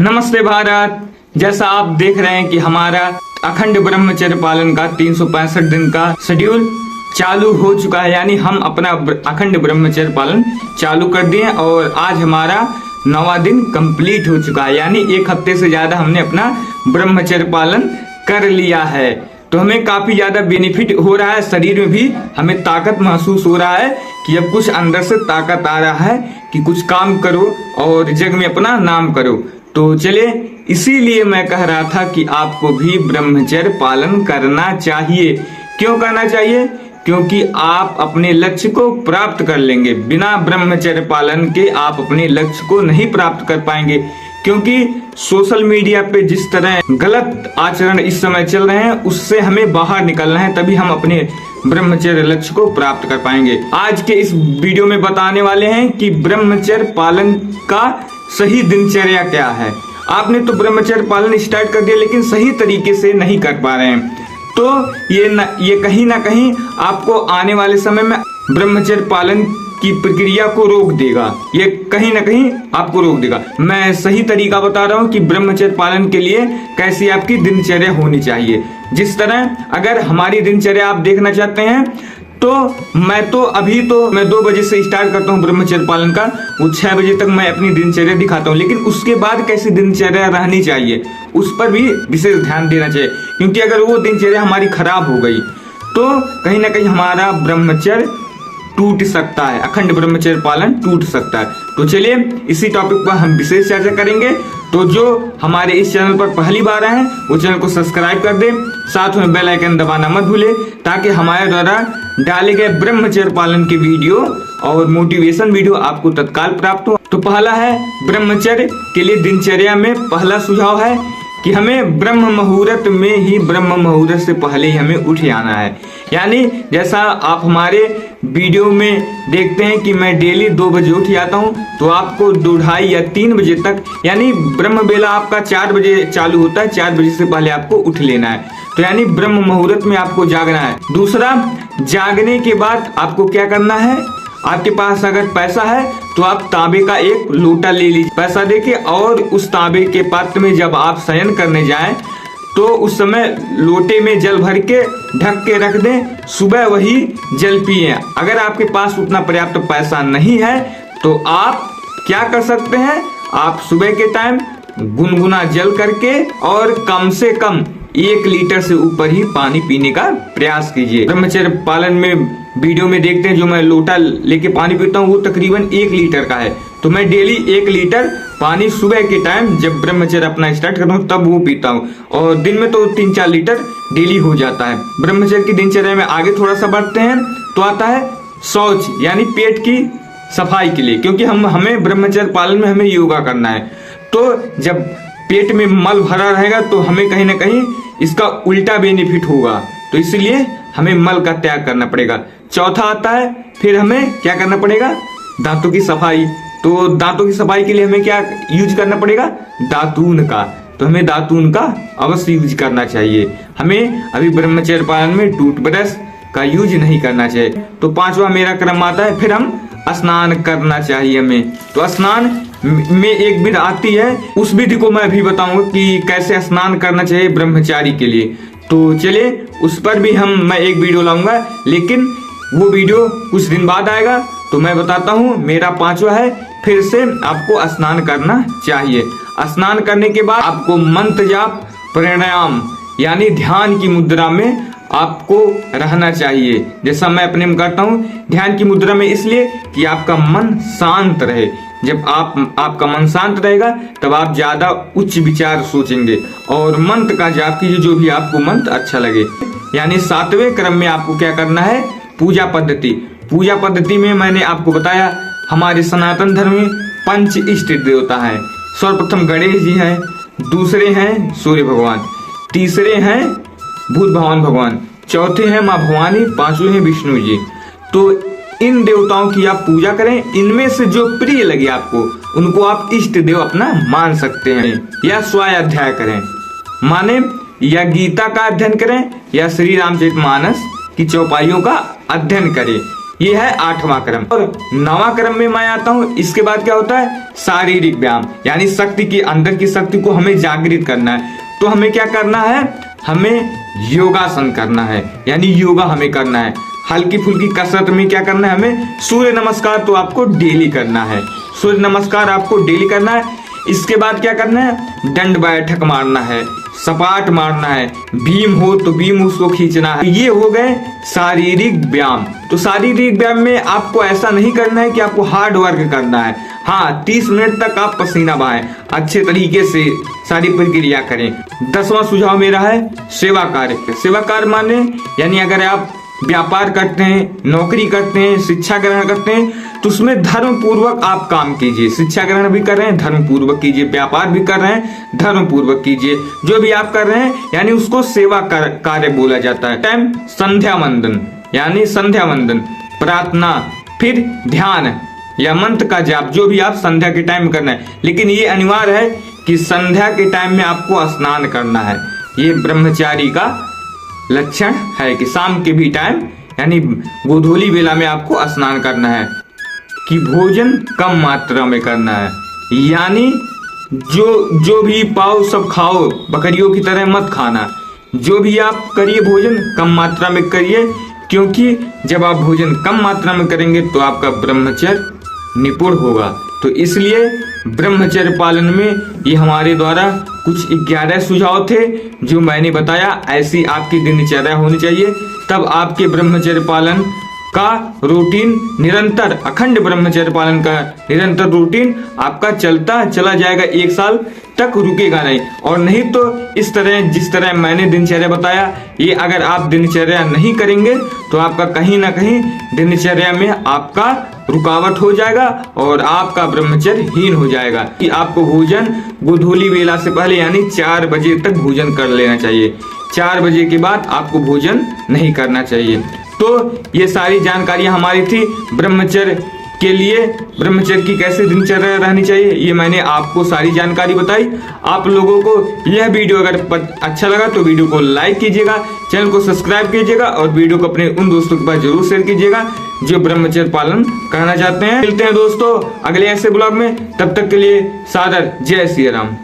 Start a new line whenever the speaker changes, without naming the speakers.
नमस्ते भारत। जैसा आप देख रहे हैं कि हमारा अखंड ब्रह्मचर्य पालन का 365 दिन का शेड्यूल चालू हो चुका है, यानी हम अपना अखंड ब्रह्मचर्य पालन चालू कर दिए और आज हमारा 9वां दिन कंप्लीट हो चुका है, यानी एक हफ्ते से ज्यादा हमने अपना ब्रह्मचर्य पालन कर लिया है। तो हमें काफी ज्यादा बेनिफिट हो रहा है, शरीर में भी हमें ताकत महसूस हो रहा है कि अब कुछ अंदर से ताकत आ रहा है कि कुछ काम करो और जग में अपना नाम करो। तो चलिए, इसीलिए मैं कह रहा था कि आपको भी ब्रह्मचर्य पालन करना चाहिए। क्यों करना चाहिए? क्योंकि आप अपने लक्ष्य को प्राप्त कर लेंगे। बिना ब्रह्मचर्य पालन के आप अपने लक्ष्य को नहीं प्राप्त कर पाएंगे, क्योंकि सोशल मीडिया पे जिस तरह गलत आचरण इस समय चल रहे हैं उससे हमें बाहर निकलना है, तभी हम अपने ब्रह्मचर्य लक्ष्य को प्राप्त कर पाएंगे। आज के इस वीडियो में बताने वाले हैं कि ब्रह्मचर्य पालन का सही दिनचर्या क्या है। आपने तो ब्रह्मचर्य पालन स्टार्ट कर दिया लेकिन सही तरीके से नहीं कर पा रहे हैं, तो ये कहीं ना कहीं आपको आने वाले समय में ब्रह्मचर्य पालन की प्रक्रिया को रोक देगा। ये कहीं ना कहीं आपको रोक देगा। मैं सही तरीका बता रहा हूँ कि ब्रह्मचर्य पालन के लिए कैसी आपकी दिनचर्या होनी चाहिए। जिस तरह अगर हमारी दिनचर्या आप देखना चाहते हैं तो मैं 2 बजे से स्टार्ट करता हूँ ब्रह्मचर्य पालन का, वो 6 बजे तक मैं अपनी दिनचर्या दिखाता हूँ। लेकिन उसके बाद कैसी दिनचर्या रहनी चाहिए उस पर भी विशेष ध्यान देना चाहिए, क्योंकि अगर वो दिनचर्या हमारी खराब हो गई तो कहीं ना कहीं हमारा ब्रह्मचर्य टूट सकता है, अखंड ब्रह्मचर्य पालन टूट सकता है। तो चलिए, इसी टॉपिक पर हम विशेष चर्चा करेंगे। तो जो हमारे इस चैनल पर पहली बार आए हैं वो चैनल को सब्सक्राइब कर दें, साथ में बेल आइकन दबाना मत भूलें, ताकि हमारे द्वारा डाले गए ब्रह्मचर्य पालन की वीडियो और मोटिवेशन वीडियो आपको तत्काल प्राप्त हो। तो पहला है, ब्रह्मचर्य के लिए दिनचर्या में पहला सुझाव है कि हमें ब्रह्म मुहूर्त से पहले ही हमें उठ जाना है। यानी जैसा आप हमारे वीडियो में देखते हैं कि मैं डेली 2 बजे उठ जाता हूं, तो आपको 2:30 या 3 बजे तक, यानी ब्रह्म बेला आपका 4 बजे चालू होता है, 4 बजे से पहले आपको उठ लेना है। तो यानी ब्रह्म मुहूर्त में आपको जागना है। दूसरा, जागने के बाद आपको क्या करना है, आपके पास अगर पैसा है तो आप तांबे का एक लोटा ले लीजिए पैसा देके, और उस तांबे के पात्र में जब आप शयन करने जाएं तो उस समय लोटे में जल भर के ढक के रख दें, सुबह वही जल पिए। अगर आपके पास उतना पर्याप्त पैसा नहीं है तो आप क्या कर सकते हैं, आप सुबह के टाइम गुनगुना जल करके और कम से कम 1 लीटर से ऊपर ही पानी पीने का प्रयास कीजिए। ब्रह्मचर्य पालन में वीडियो में देखते हैं जो मैं लोटा लेके पानी पीता हूँ वो तकरीबन 1 लीटर का है। तो मैं डेली 1 लीटर पानी सुबह के टाइम जब ब्रह्मचर्य अपना स्टार्ट करता हूँ तब वो पीता हूँ, और दिन में तो 3-4 लीटर डेली हो जाता है। ब्रह्मचर्य की दिनचर्या में आगे थोड़ा सा बढ़ते हैं तो आता है शौच, यानी पेट की सफाई के लिए, क्योंकि हमें ब्रह्मचर्य पालन में हमें योगा करना है। तो जब पेट में मल भरा रहेगा तो हमें कहीं ना कहीं इसका उल्टा बेनिफिट होगा, तो इसलिए हमें मल का त्याग करना पड़ेगा। चौथा आता है, फिर हमें क्या करना पड़ेगा, दांतों की सफाई। तो दांतों की सफाई के लिए हमें क्या यूज करना पड़ेगा, दातून का। तो हमें दातून का अवश्य यूज करना चाहिए। हमें अभी ब्रह्मचर्य पालन में टूथब्रश का यूज नहीं करना चाहिए। तो 5वां मेरा क्रम आता है, फिर हम स्नान करना चाहिए हमें। तो स्नान में एक विधि आती है, उस विधि को मैं भी बताऊंगा कि कैसे स्नान करना चाहिए ब्रह्मचारी के लिए। तो चलिए, उस पर भी मैं एक वीडियो लाऊंगा, लेकिन वो वीडियो कुछ दिन बाद आएगा। तो मैं बताता हूँ, मेरा 5वां है, फिर से आपको स्नान करना चाहिए। स्नान करने के बाद आपको मंत्र जाप प्राणायाम यानी ध्यान की मुद्रा में आपको रहना चाहिए, जैसा मैं अपने में करता हूँ। ध्यान की मुद्रा में इसलिए कि आपका मन शांत रहे। जब आपका मन शांत रहेगा तब आप ज्यादा उच्च विचार सोचेंगे, और मंत्र का जाप कीजिए जो भी आपको मंत्र अच्छा लगे। यानी 7वें क्रम में आपको क्या करना है, पूजा पद्धति में मैंने आपको बताया हमारे सनातन धर्म में 5 इष्ट देवता हैं। सर्वप्रथम गणेश जी हैं, दूसरे हैं सूर्य भगवान, तीसरे हैं भूत भगवान, चौथे हैं माँ भवानी, 5वें हैं विष्णु जी। तो इन देवताओं की आप पूजा करें। इनमें से जो प्रिय लगे आपको उनको आप इष्ट देव अपना मान सकते हैं, या स्वाध्याय करें, माने या गीता का अध्ययन करें या श्री रामचरितमानस की चौपाइयों का अध्ययन करें, ये है 8वां क्रम। और 9वां क्रम में मैं आता हूँ। इसके बाद क्या होता है, शारीरिक व्यायाम, यानी शक्ति की, अंदर की शक्ति को हमें जागृत करना है। तो हमें क्या करना है, हमें योगासन करना है, यानी योगा हमें करना है। हल्की फुल्की कसरत में क्या करना है, हमें सूर्य नमस्कार तो आपको डेली करना है, सूर्य नमस्कार आपको डेली करना है। इसके बाद क्या करना है, दंड बैठक मारना है, सपाट मारना है, भीम हो तो भीम उसको खींचना है। ये हो गए शारीरिक व्यायाम। तो शारीरिक व्यायाम में आपको ऐसा नहीं करना है कि आपको हार्ड वर्क करना है। हाँ, 30 मिनट तक आप पसीना बहाएं, अच्छे तरीके से सारी प्रक्रिया करें। 10वां सुझाव मेरा है सेवा कार्य। सेवा कार्य माने यानी अगर आप व्यापार करते हैं, नौकरी करते हैं, शिक्षा ग्रहण करते हैं, तो उसमें धर्म पूर्वक आप काम कीजिए। शिक्षा ग्रहण भी कर रहे हैं, धर्म पूर्वक कीजिए। व्यापार भी कर रहे हैं, धर्म पूर्वक कीजिए। जो भी आप कर रहे हैं यानी उसको सेवा कार्य बोला जाता है। टाइम संध्या वंदन, यानी संध्या वंदन, प्रार्थना, फिर ध्यान या मंत्र का जाप, जो भी आप संध्या के टाइम में करना है। लेकिन ये अनिवार्य है कि संध्या के टाइम में आपको स्नान करना है। ये ब्रह्मचारी का लक्षण है कि शाम के भी टाइम यानी गोधूली बेला में आपको स्नान करना है। कि भोजन कम मात्रा में करना है, यानी जो भी पाओ सब खाओ, बकरियों की तरह मत खाना। जो भी आप करिए भोजन कम मात्रा में करिए, क्योंकि जब आप भोजन कम मात्रा में करेंगे तो आपका ब्रह्मचर्य निपुण होगा। तो इसलिए ब्रह्मचर्य पालन में ये हमारे द्वारा कुछ 11 सुझाव थे जो मैंने बताया। ऐसी आपकी दिनचर्या होनी चाहिए, तब आपके ब्रह्मचर्य पालन का रूटीन निरंतर, अखंड ब्रह्मचर्य पालन का निरंतर रूटीन आपका चलता चला जाएगा, 1 साल तक रुकेगा नहीं। और नहीं तो इस तरह जिस तरह मैंने दिनचर्या बताया, ये अगर आप दिनचर्या नहीं करेंगे तो आपका कहीं ना कहीं दिनचर्या में आपका रुकावट हो जाएगा और आपका ब्रह्मचर्य हीन हो जाएगा। कि आपको भोजन गोधूली बेला से पहले यानी 4 बजे तक भोजन कर लेना चाहिए। 4 बजे के बाद आपको भोजन नहीं करना चाहिए। तो ये सारी जानकारियां हमारी थी ब्रह्मचर्य के लिए, ब्रह्मचर्य की कैसे दिनचर्या रहनी चाहिए, ये मैंने आपको सारी जानकारी बताई। आप लोगों को यह वीडियो अगर अच्छा लगा तो वीडियो को लाइक कीजिएगा, चैनल को सब्सक्राइब कीजिएगा और वीडियो को अपने उन दोस्तों के पास जरूर शेयर कीजिएगा जो ब्रह्मचर्य पालन करना चाहते हैं। मिलते हैं दोस्तों अगले ऐसे ब्लॉग में, तब तक के लिए सादर जय श्री राम।